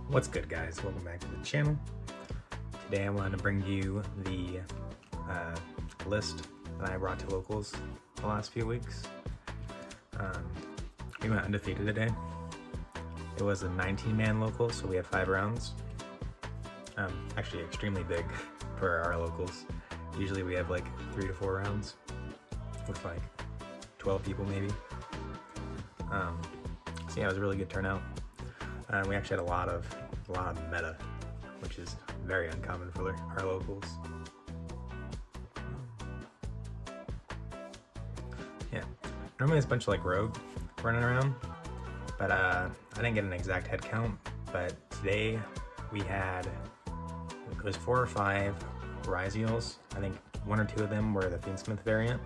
What's good, guys? Welcome back to the channel. Today I wanted to bring you the list that I brought to locals the last few weeks. We went undefeated today. It was a 19-man local, so we had 5 rounds. Actually extremely big for our locals. Usually we have like 3 to 4 rounds with like 12 people maybe. So yeah, it was a really good turnout. We actually had a lot of meta, which is very uncommon for our locals. Yeah, normally it's a bunch of like rogue running around, but I didn't get an exact head count. But today we had, it was 4 or 5 Ryzeals. I think 1 or 2 of them were the Fiendsmith variant,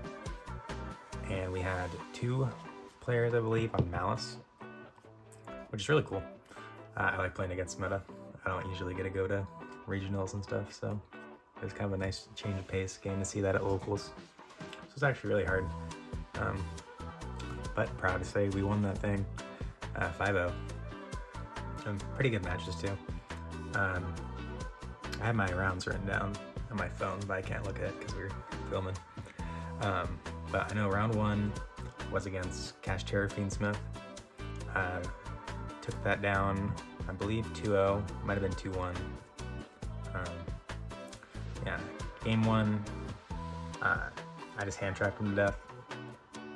and we had 2 players, I believe, on Malice, which is really cool. I like playing against meta. I don't usually get to go to regionals and stuff, so it was kind of a nice change of pace getting to see that at locals. So it's actually really hard. But proud to say we won that thing 5-0. And pretty good matches too. I have my rounds written down on my phone, but I can't look at it because we're filming. But I know round 1 was against Kashtira Fiendsmith. Took that down, I believe 2-0, might have been 2-1. Yeah, game 1, I just hand trapped him to death,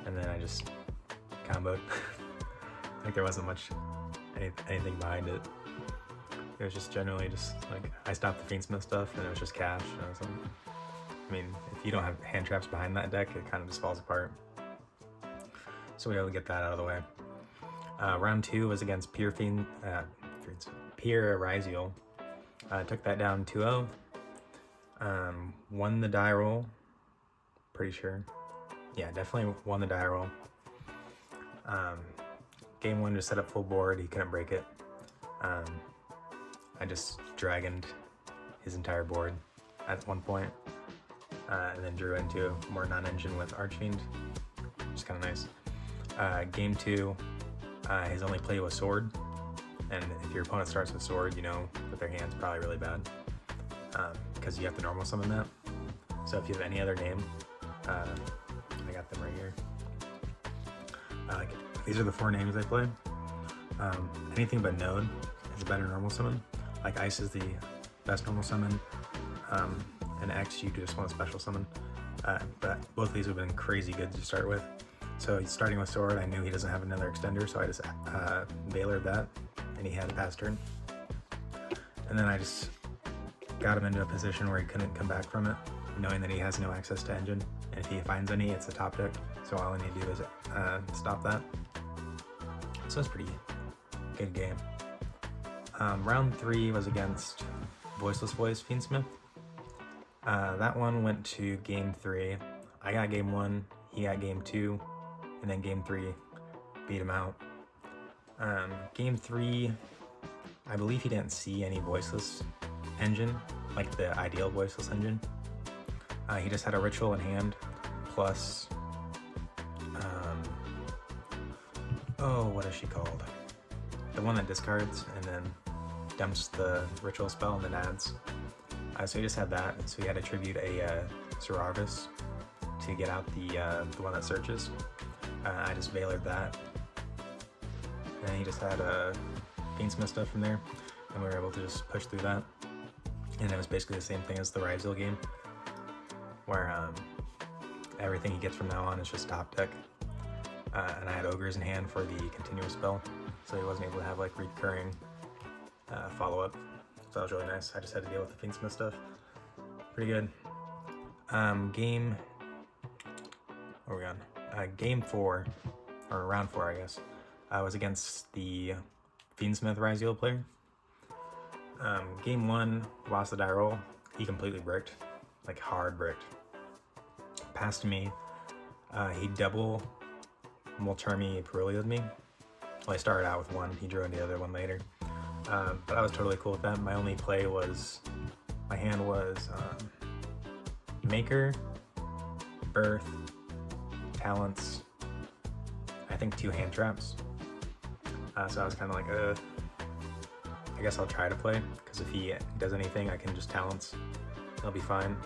and then I just comboed. Like there wasn't much anything behind it. It was just generally just like I stopped the Fiendsmith stuff, and it was just cash. I mean, if you don't have hand traps behind that deck, it kind of just falls apart. So we were able to get that out of the way. Round 2 was against Pure Ryzeal. Took that down 2-0. Won the die roll, pretty sure. Yeah, definitely won the die roll. Game 1 just set up full board, he couldn't break it. I just dragoned his entire board at one point, and then drew into a more non-engine with Archfiend, which is kind of nice. Game 2, his only play was sword, and if your opponent starts with sword, you know that their hand's probably really bad, because you have to normal summon that. So if you have any other name, I got them right here. These are the 4 names I play. Anything but Node is a better normal summon. Like Ice is the best normal summon, and X you just want a special summon. But both of these have been crazy good to start with. So he's starting with sword. I knew he doesn't have another extender, so I just Veilered that, and he had a pass turn. And then I just got him into a position where he couldn't come back from it, knowing that he has no access to engine. And if he finds any, it's a top deck. So all I need to do is stop that. So it's pretty good game. Round 3 was against Voiceless Voice Fiendsmith. That one went to game 3. I got game 1, he got game 2, and then game 3 beat him out. Game 3, I believe he didn't see any voiceless engine, like the ideal voiceless engine. He just had a ritual in hand, plus, oh, what is she called? The one that discards and then dumps the ritual spell and then adds. So he just had that, so he had to tribute a Zeravis to get out the one that searches. I just Veilered that, and he just had Fiendsmith stuff from there, and we were able to just push through that. And it was basically the same thing as the Ryzeal game, where everything he gets from now on is just top deck. And I had ogres in hand for the continuous spell, so he wasn't able to have like recurring follow-up. So that was really nice. I just had to deal with the Fiendsmith stuff. Pretty good. Game 4, or round 4, I guess, was against the Fiendsmith Ryzeal player. Game 1, lost the die roll. He completely bricked, like hard bricked. Passed to me. He double Moltermi Perulio'd me. Well, I started out with 1, he drew in the other one later. But I was totally cool with that. My only play was, my hand was Maker, Birth, Talents, I think 2 hand traps. So I was kind of like, I guess I'll try to play, because if he does anything, I can just talents. It'll be fine.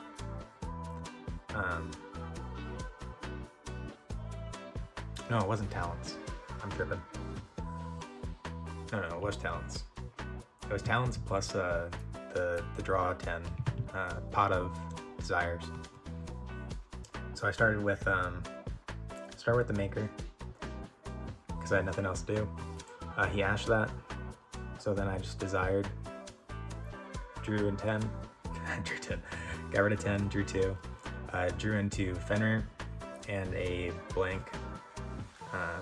No, it wasn't talents. I'm tripping. No, it was talents. It was talents plus the draw 10 pot of desires. So I started with the maker because I had nothing else to do. He ashed that, so then I just desired, drew in 10, drew 10, got rid of 10, drew 2, drew into Fenrir and a blank. I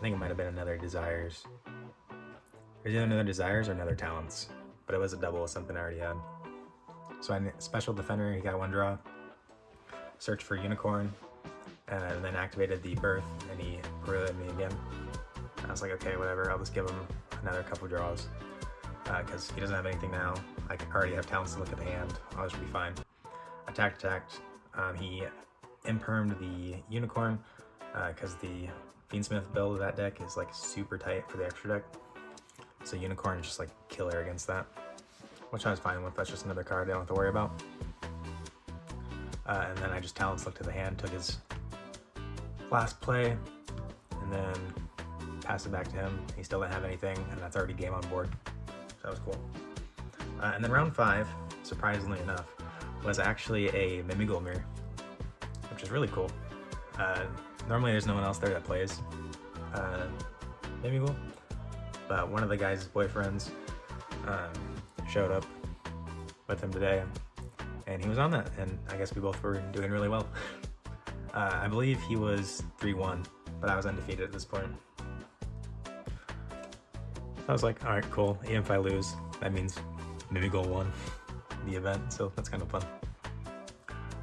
think it might have been another desires. It was either another desires or another talents, but it was a double of something I already had. So I special defender, he got 1 draw, searched for unicorn, and then activated the birth, and he rerouted me again. I was like, okay, whatever, I'll just give him another couple draws, because he doesn't have anything now. I already have talents to look at the hand, I'll just be fine. Attacked. He impermed the unicorn, because the Fiendsmith build of that deck is like super tight for the extra deck. So unicorn is just like killer against that, which I was fine with. That's just another card I don't have to worry about. And then I just talents looked at the hand, took his last play, and then passed it back to him. He still didn't have anything, and that's already game on board. So that was cool. And then round 5, surprisingly enough, was actually a Mimighoul mirror, which is really cool. Normally there's no one else there that plays Mimighoul, but one of the guys' boyfriends showed up with him today, and he was on that, and I guess we both were doing really well. I believe he was 3-1, but I was undefeated at this point. I was like, alright, cool, even if I lose, that means Mimighoul won the event, so that's kind of fun.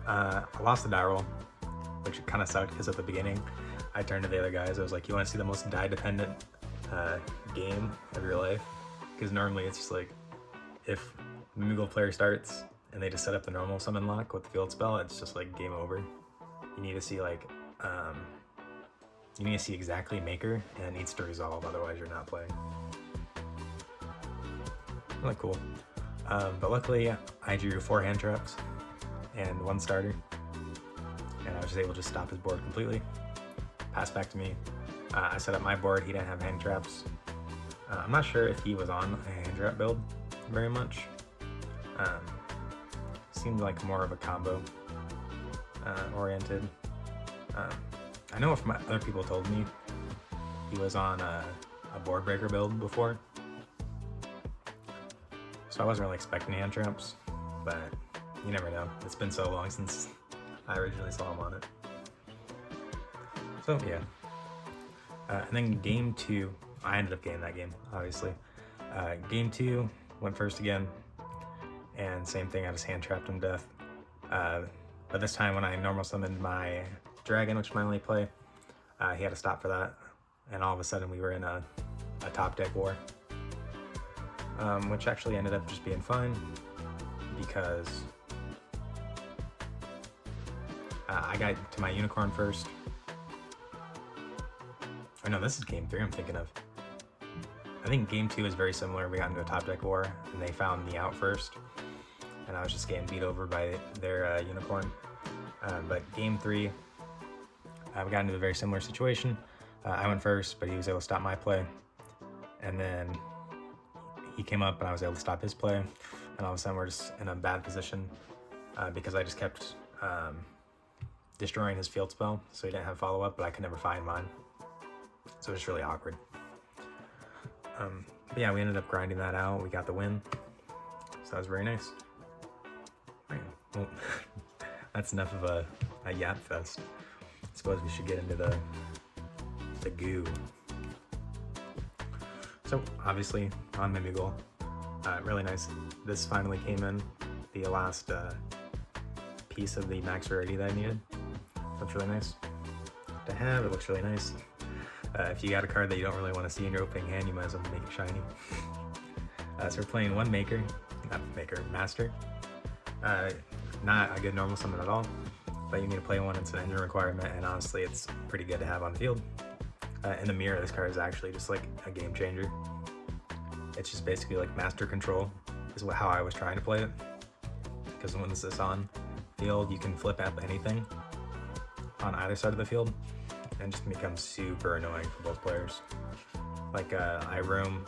I lost the die roll, which kind of sucked because at the beginning I turned to the other guys, I was like, you want to see the most die dependent game of your life? Because normally it's just like, if the Mimighoul player starts and they just set up the normal summon lock with the field spell, it's just like game over. You need to see like, you need to see exactly maker, and it needs to resolve, otherwise you're not playing. Really cool. But luckily I drew 4 hand traps and 1 starter, and I was just able to just stop his board completely. Pass back to me. I set up my board, he didn't have hand traps. I'm not sure if he was on a hand trap build very much. Seemed like more of a combo oriented. I know if other people told me he was on a board breaker build before, so I wasn't really expecting hand traps, but you never know. It's been so long since I originally saw him on it. So yeah. And then game 2, I ended up getting that game, obviously. Game 2, went first again, and same thing, I just hand trapped him to death. But this time when I normal summoned my dragon, which is my only play, he had to stop for that, and all of a sudden we were in a top deck war. Which actually ended up just being fine, because I got to my unicorn first. Oh no, this is game 3 I'm thinking of. I think game 2 is very similar. We got into a top deck war, and they found me out first, and I was just getting beat over by their unicorn. But game 3, we got into a very similar situation. I went first, but he was able to stop my play, and then he came up and I was able to stop his play, and all of a sudden we're just in a bad position because I just kept destroying his field spell, so he didn't have follow-up, but I could never find mine. So it was really awkward. But yeah, we ended up grinding that out. We got the win, so that was very nice. Right. Well, that's enough of a yap fest. I suppose we should get into the goo. So obviously on Mimighoul, really nice. This finally came in, the last piece of the max rarity that I needed. Looks really nice to have. It looks really nice. If you got a card that you don't really want to see in your opening hand, you might as well make it shiny. So we're playing 1 maker, master. Not a good normal summon at all, but you need to play 1. It's an engine requirement, and honestly it's pretty good to have on the field. In the mirror, this card is actually just like a game changer. It's just basically like master control is how I was trying to play it. Because when this is on field, you can flip up anything on either side of the field and just becomes super annoying for both players. Like Iroom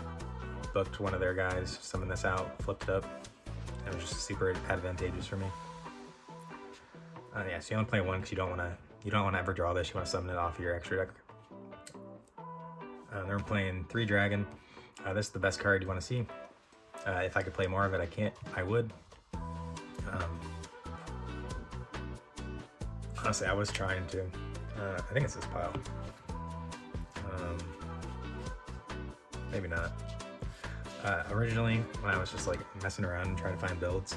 booked one of their guys, summoned this out, flipped it up. It was just super advantageous for me. Yeah, so you only play one because you don't want to ever draw this. You want to summon it off of your extra deck. Then we're playing 3 dragon. This is the best card you want to see. If I could play more of it, I would. Honestly, I was trying to. I think it's this pile. Maybe not. Originally, when I was just like messing around and trying to find builds,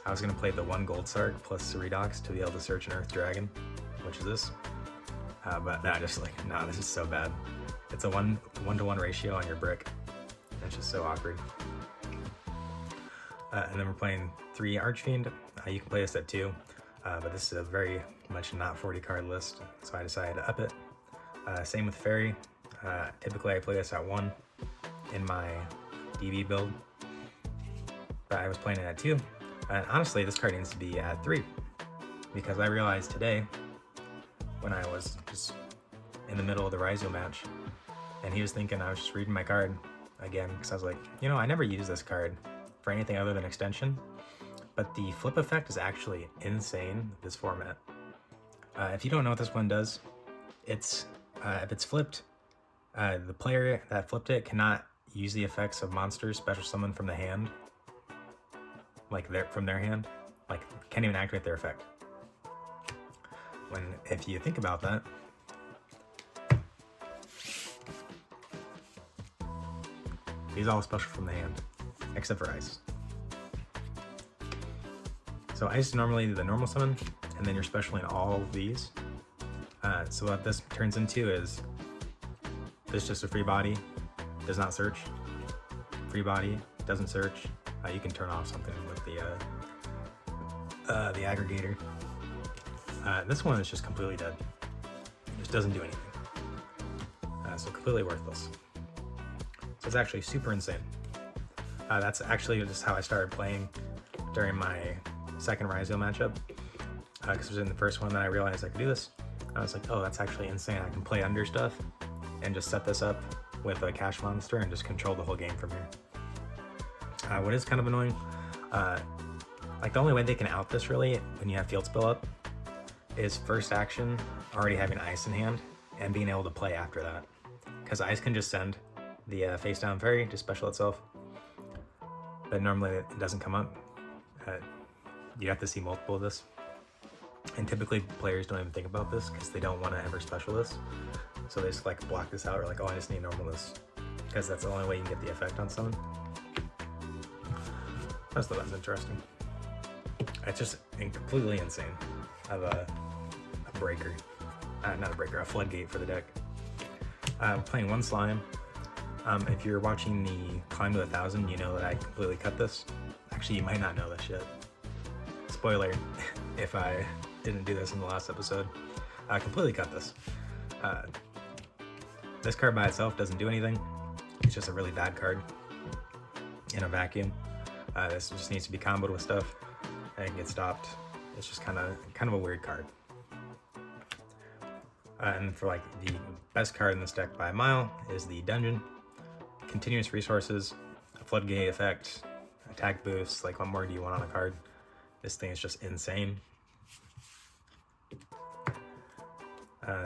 I was gonna play the 1 Gold Sark plus Redox to be able to search an Earth Dragon, which is this. But that just like, nah, this is so bad. It's a 1-to-1 ratio on your brick. It's just so awkward. And then we're playing 3 Archfiend. You can play this at 2, but this is a very much not 40 card list, so I decided to up it. Same with Fairy. Typically I play this at 1 in my DB build, but I was playing it at 2. And honestly, this card needs to be at 3, because I realized today, when I was just in the middle of the Ryzeal match, and he was thinking I was just reading my card again, because I was like, you know, I never use this card for anything other than extension, but the flip effect is actually insane, this format. If you don't know what this one does, it's if it's flipped, the player that flipped it cannot use the effects of monsters special summon from the hand, like from their hand, like can't even activate their effect. If you think about that, these all special from the hand, except for Ice. So Ice is normally the normal summon, and then you're special in all of these. So what this turns into is, this is just a free body, does not search. Free body, doesn't search. You can turn off something with the aggregator. This one is just completely dead. It just doesn't do anything. So completely worthless. So it's actually super insane. That's actually just how I started playing during my second Ryzeal matchup. Because it was in the first one that I realized I could do this. I was like, oh, that's actually insane. I can play under stuff and just set this up with a cash monster and just control the whole game from here. What is kind of annoying, like the only way they can out this really when you have field spill up is first action already having Ice in hand and being able to play after that. Because Ice can just send the face down fairy to special itself, but normally it doesn't come up. You have to see multiple of this, and typically players don't even think about this because they don't want to ever special this, so they just like block this out, or like, oh, I just need normal this, because that's the only way you can get the effect on someone. That's interesting. It's just completely insane. I have a breaker, not a breaker, a floodgate for the deck. Playing 1 slime. If you're watching the Climb to 1,000, you know that I completely cut this. Actually, you might not know this yet. Spoiler, if I didn't do this in the last episode. I completely cut this. This card by itself doesn't do anything. It's just a really bad card in a vacuum. This just needs to be comboed with stuff and get stopped. It's just kind of a weird card. And for like the best card in this deck by a mile is the Dungeon. Continuous resources, a floodgate effect, attack boost, like what more do you want on a card? This thing is just insane.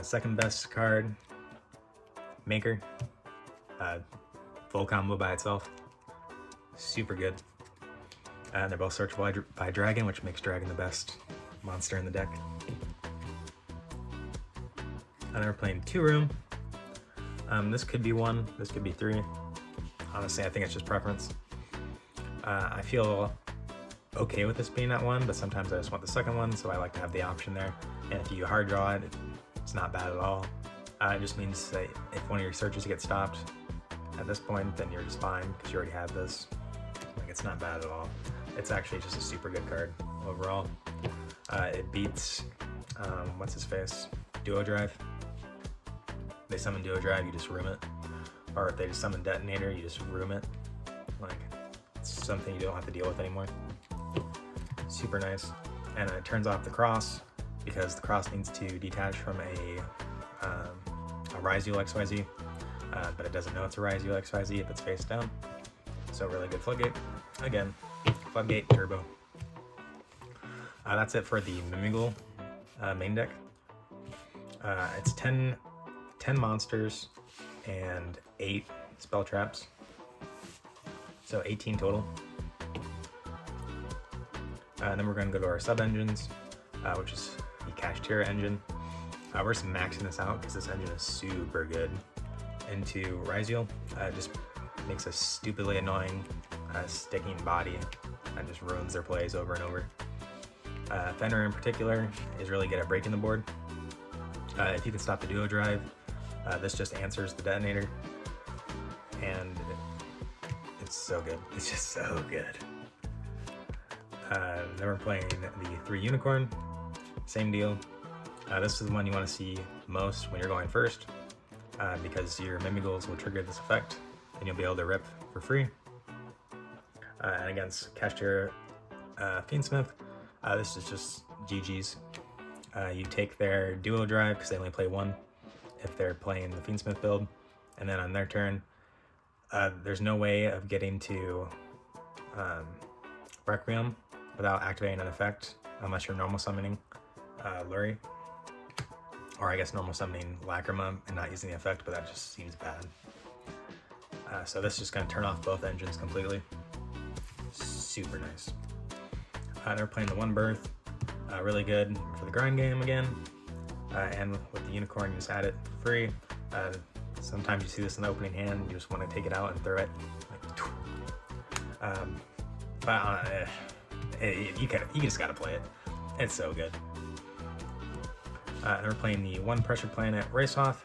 Second best card, Maker. Full combo by itself. Super good. And they're both searchable by Dragon, which makes Dragon the best monster in the deck. And then we're playing 2 room. This could be 1, this could be 3. Honestly, I think it's just preference. I feel okay with this being at 1, but sometimes I just want the second one, so I like to have the option there. And if you hard draw it, it's not bad at all. It just means that if one of your searches gets stopped at this point, then you're just fine because you already have this. Like, it's not bad at all. It's actually just a super good card overall. It beats, what's his face? Duo Drive. They summon Duo Drive, you just room it. Or if they just summon Detonator, you just room it. Like, it's something you don't have to deal with anymore. Super nice. And it turns off the cross because the cross needs to detach from a Ryzeal XYZ, but it doesn't know it's a Ryzeal XYZ if it's face down. So really good floodgate. Again, floodgate turbo. That's it for the Mimighoul main deck. It's 10 monsters and 8 spell traps, so 18 total. And then we're going to go to our sub engines, which is the Kashtira engine. We're just maxing this out because this engine is super good. Into Ryzeal, just makes a stupidly annoying sticking body and just ruins their plays over and over. Fenrir in particular is really good at breaking the board. If you can stop the duo drive, this just answers the detonator, and it's so good. It's just so good. Then we're playing the 3 unicorn, same deal. This is the one you want to see most when you're going first, because your Mimighouls will trigger this effect, and you'll be able to rip for free. And against Kashtira Fiendsmith, this is just GG's. You take their duo drive because they only play 1 if they're playing the Fiendsmith build, and then on their turn, there's no way of getting to Requiem without activating an effect unless you're normal summoning Lurie, or I guess normal summoning Lacrima and not using the effect, but that just seems bad. So this is just going to turn off both engines completely. Super nice. They're playing the 1 birth, really good for the grind game again, and with the unicorn you just add it for free. Sometimes you see this in the opening hand, you just want to take it out and throw it. But you just gotta play it. It's so good. And we're playing the 1 pressure planet Ryzeal.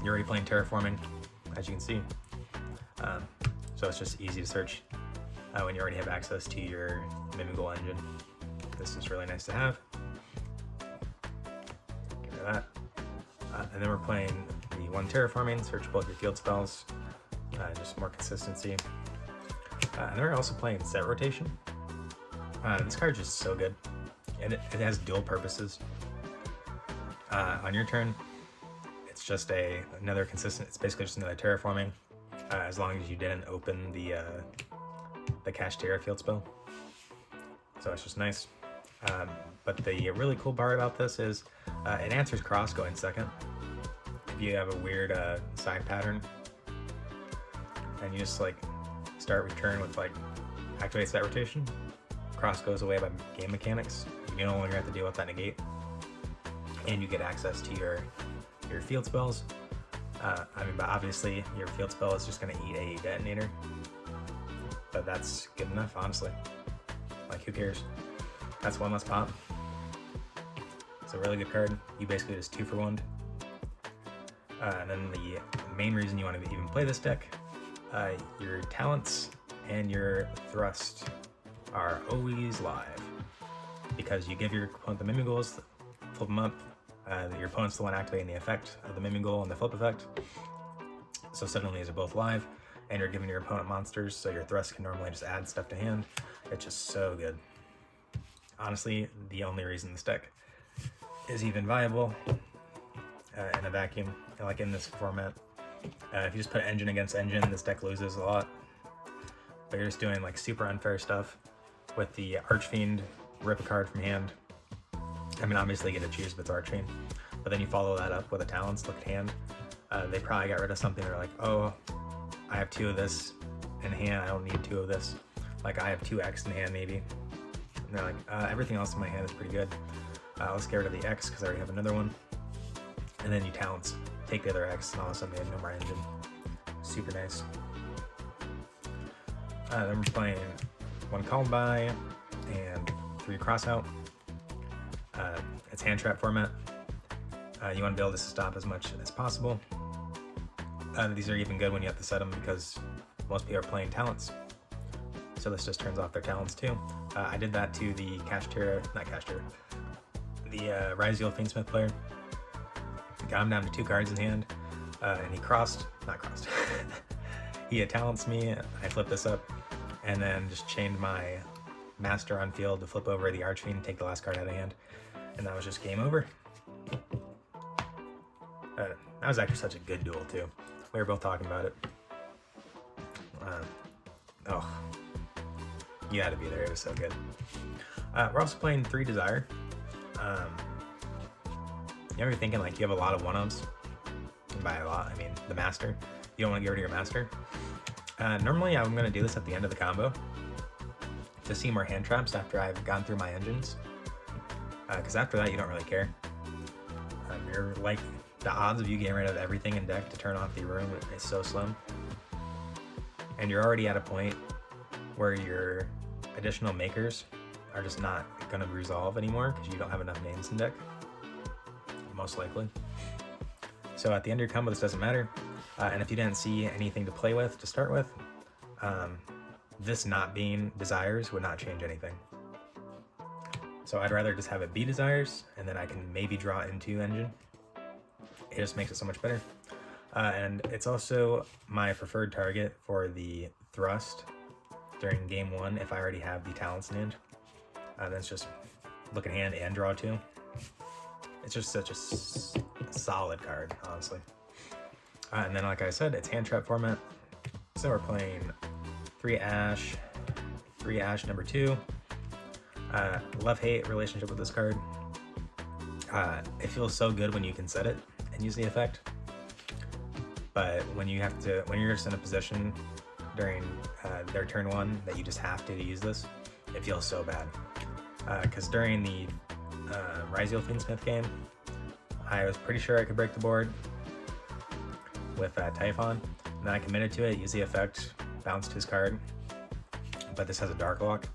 You're already playing terraforming, as you can see. So it's just easy to search when you already have access to your Mimighoul engine. This is really nice to have. Get rid of that. And then we're playing the 1 terraforming, search both your field spells, just more consistency. And they're also playing set rotation. This card's just so good. And it has dual purposes. On your turn, it's just another consistent, it's basically just another terraforming, as long as you didn't open the Kashtira field spell. So it's just nice. But the really cool part about this is it answers cross going second. If you have a weird side pattern, and you just like start return with like activate set rotation, cross goes away by game mechanics. You no longer have to deal with that negate, and you get access to your field spells. But obviously your field spell is just going to eat a detonator, but that's good enough, honestly. Like, who cares? That's 1 less pop. It's a really good card. You basically just 2 for 1. And then the main reason you want to even play this deck, your talents and your thrust are always live, because you give your opponent the Mimighouls, flip them up. Your opponent's the one activating the effect of the Mimighoul and the flip effect. So suddenly these are both live, and you're giving your opponent monsters, so your thrust can normally just add stuff to hand. It's just so good. Honestly, the only reason this deck is even viable in a vacuum, like in this format. If you just put engine against engine, this deck loses a lot. But you're just doing like super unfair stuff with the Archfiend, rip a card from hand. I mean, obviously you get to choose if it's Archfiend, but then you follow that up with a Talents, look at hand. They probably got rid of something. They're like, oh, I have 2 of this in hand, I don't need 2 of this. Like, I have 2 X in hand maybe. And they're like, everything else in my hand is pretty good. Let's get rid of the X because I already have another one. And then you Talents, take the other X, and all of a sudden they have no more engine. Super nice. Then we're playing 1 Calm By and 3 Crossout. It's hand trap format. You want to be able to stop as much as possible. These are even good when you have to set them because most people are playing Talents. So this just turns off their Talents too. I did that to the the Ryzeal Fiendsmith player. Got him down to 2 cards in hand, and he He talents me, I flip this up, and then just chained my master on field to flip over the Archfiend, take the last card out of hand, and that was just game over. That was actually such a good duel too. We were both talking about it. Oh, you had to be there. It was so good. We're also playing 3 Desire. You ever thinking like you have a lot of 1-ofs? And by a lot, I mean the master. You don't want to get rid of your master. Normally I'm going to do this at the end of the combo to see more hand traps after I've gone through my engines. Because after that you don't really care. You're like, the odds of you getting rid of everything in deck to turn off the room is so slim. And you're already at a point where your additional makers are just not going to resolve anymore because you don't have enough names in deck, most likely. So at the end of your combo, this doesn't matter. And if you didn't see anything to play with to start with, this not being Desires would not change anything. So I'd rather just have it be Desires, and then I can maybe draw into Engine. It just makes it so much better. And it's also my preferred target for the Thrust during game 1 if I already have the talents in hand. Then it's just look at hand and draw 2. It's just such a solid card, honestly. And then, like I said, it's hand trap format. So we're playing 3 Ash number 2. Love-hate relationship with this card. It feels so good when you can set it and use the effect. But when you're just in a position during their turn 1 that you just have to use this, it feels so bad. Because during the Ryzeal Fiendsmith game, I was pretty sure I could break the board with Typhon, and then I committed to it, used the effect, bounced his card, but this has a Dark Lock.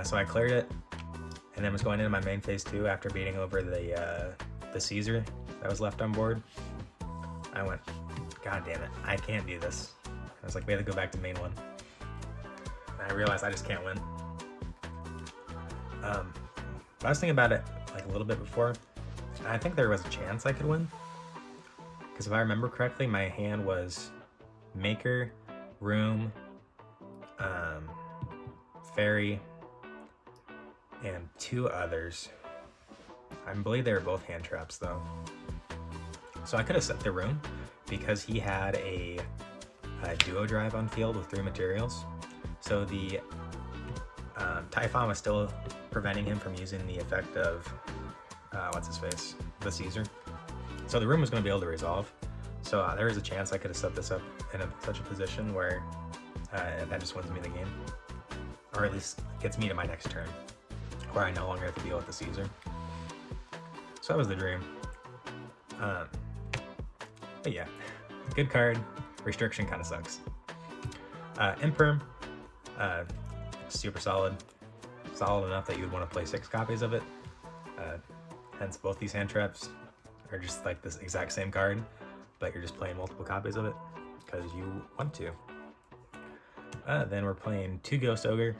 So I cleared it, and then was going into my main phase 2 after beating over the Caesar that was left on board. I went, God damn it, I can't do this. I was like, we have to go back to main 1. And I realized I just can't win. But I was thinking about it like a little bit before. I think there was a chance I could win. Because if I remember correctly, my hand was Maker, Room, Fairy, and 2 others. I believe they were both hand traps though. So I could have set the Room because he had a duo drive on field with 3 materials. So the Typhon was still preventing him from using the effect of, what's-his-face? The Caesar. So the Room was going to be able to resolve. So there is a chance I could have set this up in such a position where that just wins me the game. Or at least gets me to my next turn, where I no longer have to deal with the Caesar. So that was the dream. But yeah, good card. Restriction kind of sucks. Imperm, super solid. Solid enough that you would want to play 6 copies of it. Hence both these hand traps are just like this exact same card, but you're just playing multiple copies of it because you want to. Then we're playing 2 Ghost Ogre.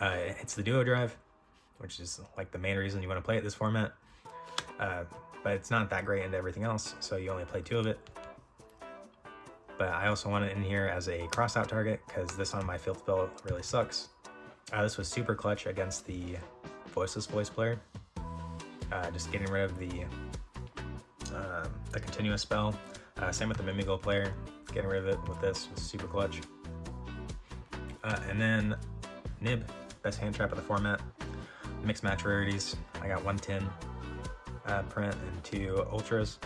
It's the duo drive, which is like the main reason you want to play it this format. But it's not that great into everything else, so you only play 2 of it. But I also want it in here as a cross-out target because this on my field spell really sucks. This was super clutch against the Voiceless Voice player. Just getting rid of the continuous spell. Same with the Mimighoul player. Getting rid of it with this was super clutch. And then Nib, best hand trap of the format. Mixed match rarities. I got 1 tin print and 2 ultras.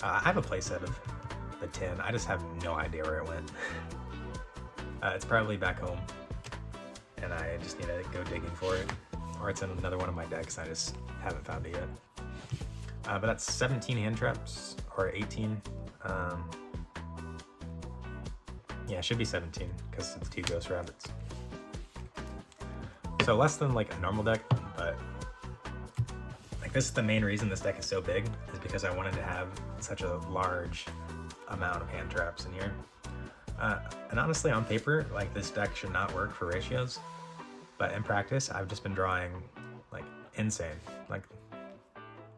I have a playset of the tin. I just have no idea where it went. It's probably back home, and I just need to go digging for it. Or it's in another one of my decks. I just haven't found it yet. But that's 17 hand traps, or 18. Yeah, it should be 17 because it's 2 Ghost Rabbits. So less than like a normal deck, but like this is the main reason this deck is so big, is because I wanted to have such a large amount of hand traps in here. And honestly, on paper, like this deck should not work for ratios, but in practice, I've just been drawing like insane. Like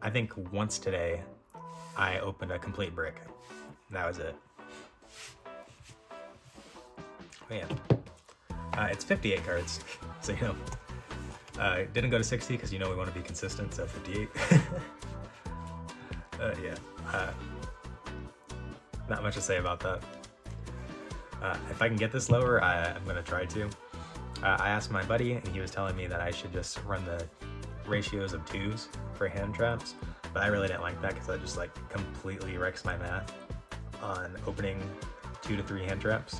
I think once today, I opened a complete brick. That was it. Oh yeah. It's 58 cards, so you know. It didn't go to 60 because you know we want to be consistent, so 58. Yeah. Not much to say about that. If I can get this lower, I'm going to try to. I asked my buddy, and he was telling me that I should just run the ratios of 2s for hand traps, but I really didn't like that because that just like completely wrecks my math on opening 2 to 3 hand traps,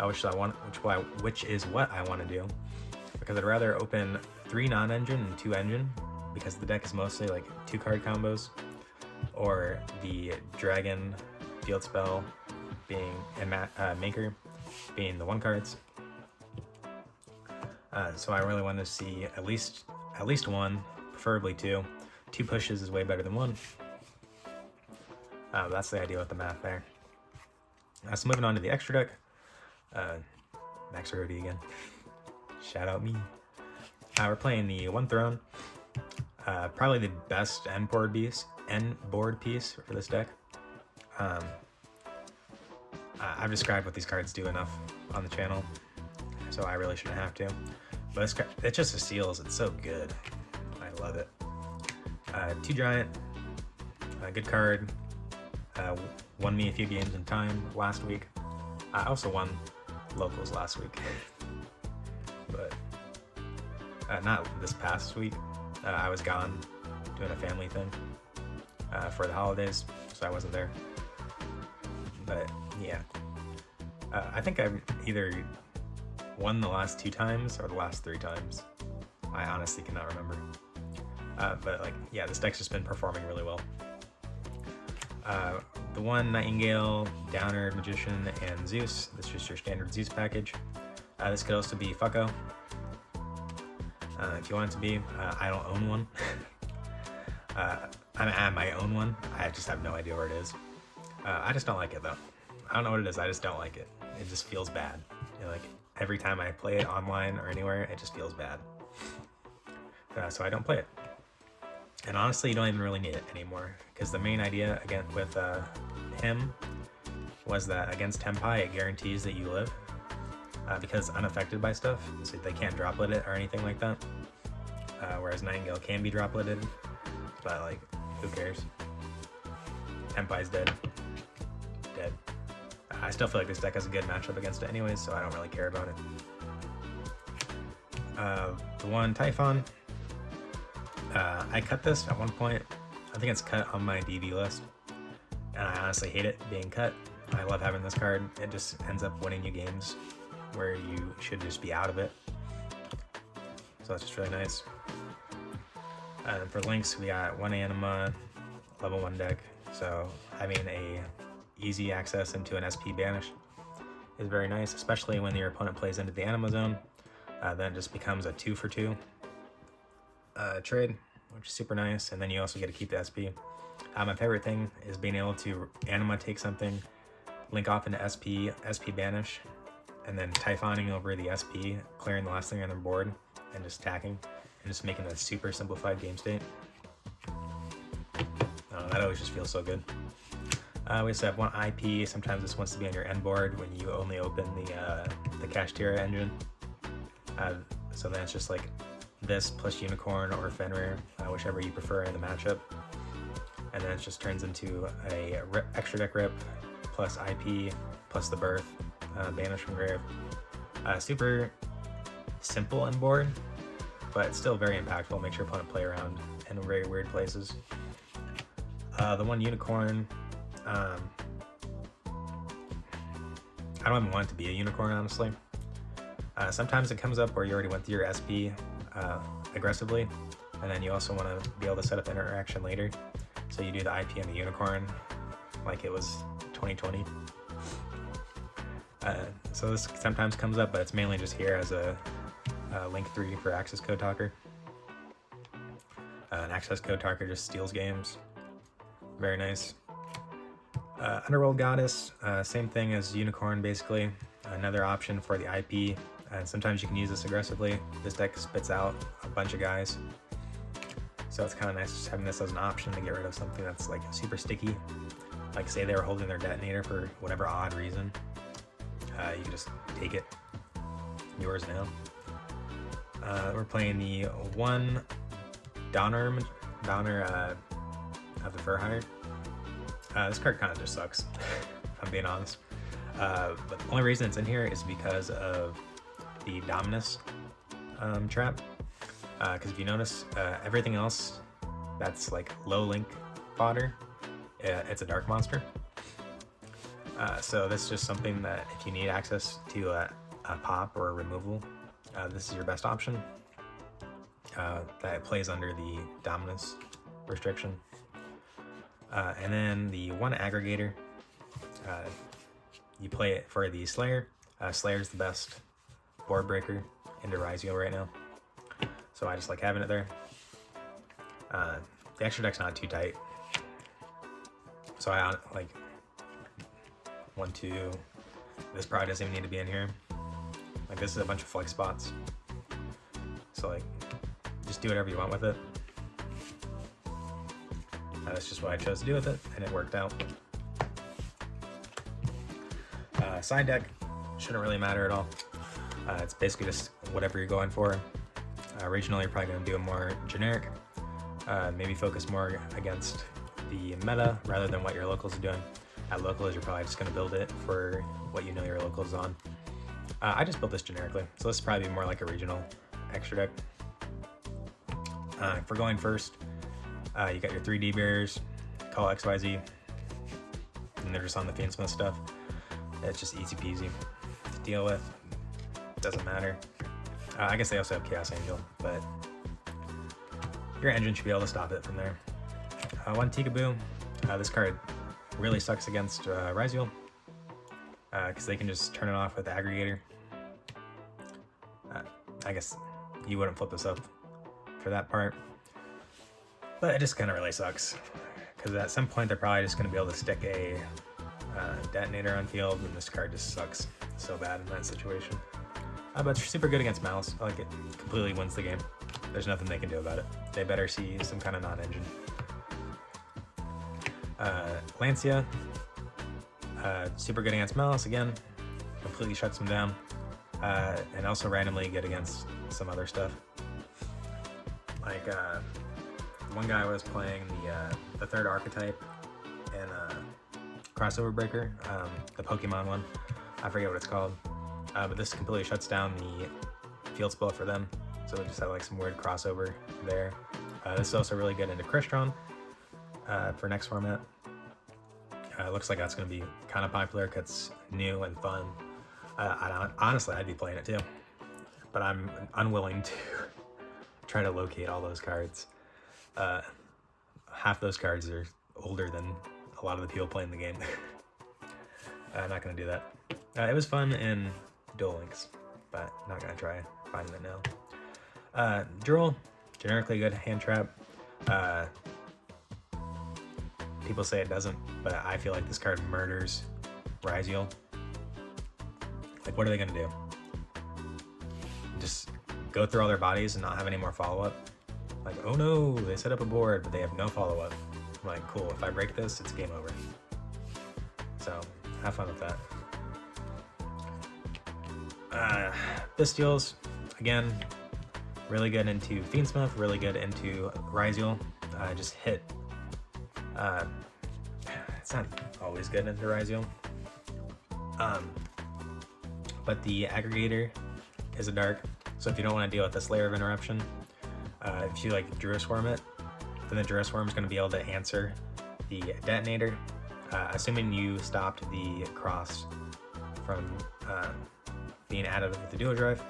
which is what I want to do, because I'd rather open 3 non-engine and 2 engine, because the deck is mostly like 2 card combos, or the dragon field spell being and maker being the 1 cards. So I really want to see at least 1, preferably 2. 2 pushes is way better than 1. That's the idea with the math there. So moving on to the extra deck. Max Rody again. Shout out me. We're playing the 1 Throne. Probably the best end board piece for this deck. I've described what these cards do enough on the channel, so I really shouldn't have to. But this card, it's just a seals. It's so good. I love it. 2 Giant. Good card. Won me a few games in time last week. I also won locals last week, but not this past week. I was gone doing a family thing for the holidays, so I wasn't there. But yeah, I think I've either won the last 2 times or the last 3 times. I honestly cannot remember. But like, yeah, this deck's just been performing really well. The 1 Nightingale, Downer, Magician, and Zeus. This is just your standard Zeus package. This could also be Fucko. If you want it to be. I don't own one. I might own one. I just have no idea where it is. I just don't like it though. I don't know what it is. I just don't like it. It just feels bad. You know, like every time I play it online or anywhere, it just feels bad. So I don't play it. And honestly, you don't even really need it anymore, because the main idea again with him was that against Tempai, it guarantees that you live, because unaffected by stuff, so they can't droplet it or anything like that. Whereas Nightingale can be dropleted, but like, who cares? Tempai's dead. Dead. I still feel like this deck has a good matchup against it anyways, so I don't really care about it. The 1 Typhon. I cut this at one point. I think it's cut on my DV list, and I honestly hate it being cut. I love having this card. It just ends up winning you games where you should just be out of it. So that's just really nice. For links, we got 1 Anima, level 1 deck. So having a easy access into an SP banish is very nice, especially when your opponent plays into the Anima zone. Then it just becomes a 2 for 2 trade, which is super nice, and then you also get to keep the SP. My favorite thing is being able to Anima take something, link off into SP banish, and then Typhoning over the SP, clearing the last thing on their board, and just attacking, and just making a super simplified game state. That always just feels so good. We also have 1 IP. Sometimes this wants to be on your end board when you only open the Kashtira engine. So then it's just like this plus Unicorn or Fenrir, whichever you prefer in the matchup. And then it just turns into a extra deck rip plus IP plus the birth, banish from grave. Super simple on board, but it's still very impactful. Makes your opponent play around in very weird places. The 1 Unicorn, I don't even want it to be a unicorn, honestly. Sometimes it comes up where you already went through your SP aggressively, and then you also want to be able to set up interaction later. So you do the IP on the unicorn like it was 2020. So this sometimes comes up, but it's mainly just here as a link 3 for access code talker. An access code talker just steals games. Very nice. Underworld Goddess, same thing as Unicorn basically. Another option for the IP, and sometimes you can use this aggressively. This deck spits out a bunch of guys, so it's kind of nice just having this as an option to get rid of something that's like super sticky. Like say they were holding their detonator for whatever odd reason. you can just take it. Yours now. We're playing the 1 Donner of the Furhire. This card kind of just sucks, if I'm being honest. But the only reason it's in here is because of the Dominus trap. Because if you notice, everything else that's like low link fodder, it's a dark monster. So this is just something that if you need access to a pop or a removal, this is your best option. That plays under the Dominus restriction. And then the 1 aggregator, you play it for the Slayer. Slayer's the best board breaker into Ryzeal right now, so I just like having it there. The extra deck's not too tight, so I like 1, 2. This probably doesn't even need to be in here. Like, this is a bunch of flex spots, so like just do whatever you want with it. That's just what I chose to do with it, and it worked out. Side deck shouldn't really matter at all. It's basically just whatever you're going for. Regional, you're probably going to do a more generic. Maybe focus more against the meta rather than what your locals are doing. At locals, you're probably just going to build it for what you know your locals on. I just built this generically, so this is probably more like a regional extra deck. For going first, you got your 3D barriers, call XYZ, and they're just on the Fiendsmith stuff. It's just easy peasy to deal with. Doesn't matter. I guess they also have Chaos Angel, but your engine should be able to stop it from there. 1 Tikaboo. This card really sucks against Ryzeal, because they can just turn it off with the aggregator. I guess you wouldn't flip this up for that part, but it just kind of really sucks, because at some point they're probably just going to be able to stick a detonator on field, and this card just sucks so bad in that situation. But it's super good against Mouse. Like, it completely wins the game. There's nothing they can do about it. They better see some kind of non-engine. Lancia, super good against Mouse again, completely shuts them down, and also randomly good against some other stuff. Like, one guy was playing the 3rd archetype in Crossover Breaker, the Pokemon one. I forget what it's called, but this completely shuts down the field spell for them, so they just have like some weird crossover there. This is also really good into Crystron for next format. Looks like that's going to be kind of popular because it's new and fun. Honestly, I'd be playing it too, but I'm unwilling to try to locate all those cards. Half those cards are older than a lot of the people playing the game. I'm not going to do that. It was fun in Duel Links, but not going to try finding it now. Drool, generically good hand trap. People say it doesn't, but I feel like this card murders Ryzeal. Like, what are they going to do? Just go through all their bodies and not have any more follow-up? Like, oh no, they set up a board, but they have no follow-up. I'm like, cool, if I break this, it's game over. So, have fun with that. Bestials, again, really good into Fiendsmith, really good into Ryzeal. Just hit. It's not always good into Ryzeal. But the aggregator is a dark, so if you don't want to deal with this layer of interruption, if you like Druisworm it, then the Druisworm is going to be able to answer the detonator, assuming you stopped the cross from being added with the duo drive.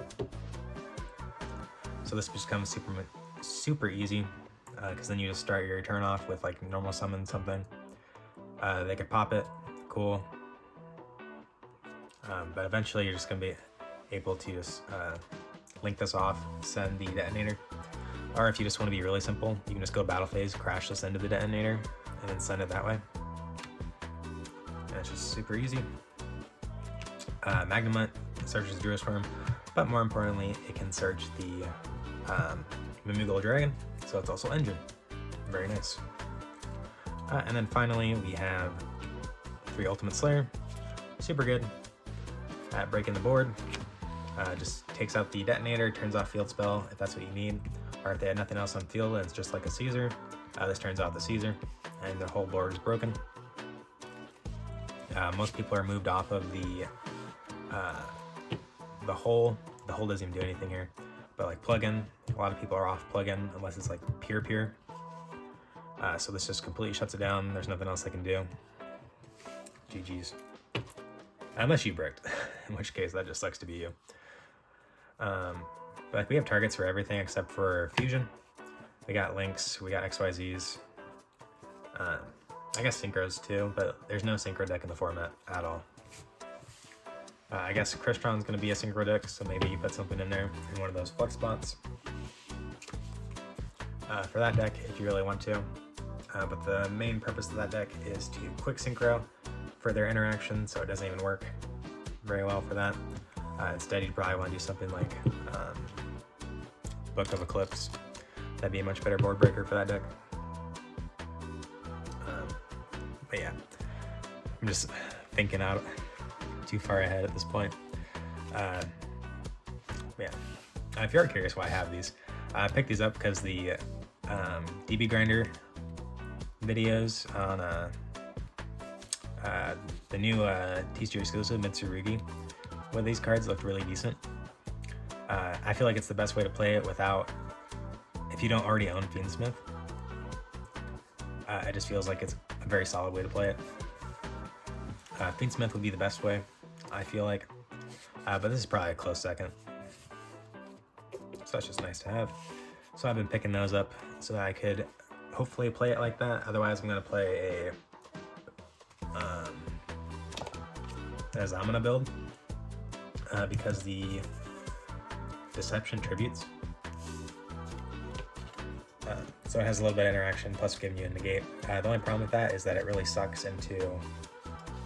So this becomes super easy, because then you just start your turn off with like normal summon something. They could pop it, cool. But eventually you're just going to be able to just link this off, send the detonator. Or if you just want to be really simple, you can just go battle phase, crash this into the detonator, and then send it that way. And it's just super easy. Magnemite searches Druisworm, but more importantly, it can search the Mimighoul Dragon, so it's also engine. Very nice. And then finally, we have 3 Ultimate Slayer. Super good. at breaking the board. Just takes out the detonator, turns off field spell if that's what you need, or if they had nothing else on field and it's just like a Caesar, this turns off the Caesar and the whole board is broken. Most people are moved off of the hole. The hole doesn't even do anything here, but like plug-in, a lot of people are off plug-in unless it's like pure. So this just completely shuts it down. There's nothing else they can do. GG's. Unless you bricked, in which case that just sucks to be you. But like, we have targets for everything except for fusion. We got links, we got XYZs. I guess synchros too, but there's no synchro deck in the format at all. I guess Kashtira's going to be a synchro deck, so maybe you put something in there in one of those flex spots for that deck if you really want to. But the main purpose of that deck is to quick synchro for their interaction, so it doesn't even work very well for that. Instead, you'd probably want to do something like Book of Eclipse. That'd be a much better board breaker for that deck. But yeah, I'm just thinking out too far ahead at this point. Yeah, if you are curious why I have these, I picked these up because the DB Grinder videos on the new T-Series exclusive Mitsurugi with these cards looked really decent. I feel like it's the best way to play it if you don't already own Fiendsmith. It just feels like it's a very solid way to play it. Fiendsmith would be the best way, I feel like, but this is probably a close second. So that's just nice to have. So I've been picking those up so that I could hopefully play it like that. Otherwise, I'm going to play a Zamina build because the Deception tributes. So it has a little bit of interaction, plus giving you a negate. The only problem with that is that it really sucks into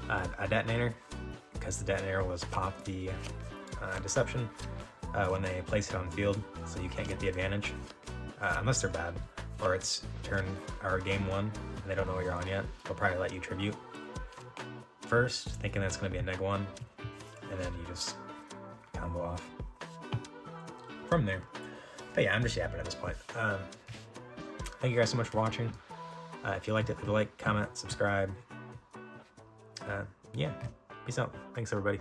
a detonator, because the detonator was pop the Deception when they place it on the field, so you can't get the advantage unless they're bad, or it's turn or game 1 and they don't know what you're on yet. They'll probably let you tribute first, thinking that's going to be a -1, and then you just combo off from there. But yeah, I'm just yapping at this point. Thank you guys so much for watching. If you liked it, leave a like, comment, subscribe. Yeah, peace out. Thanks everybody.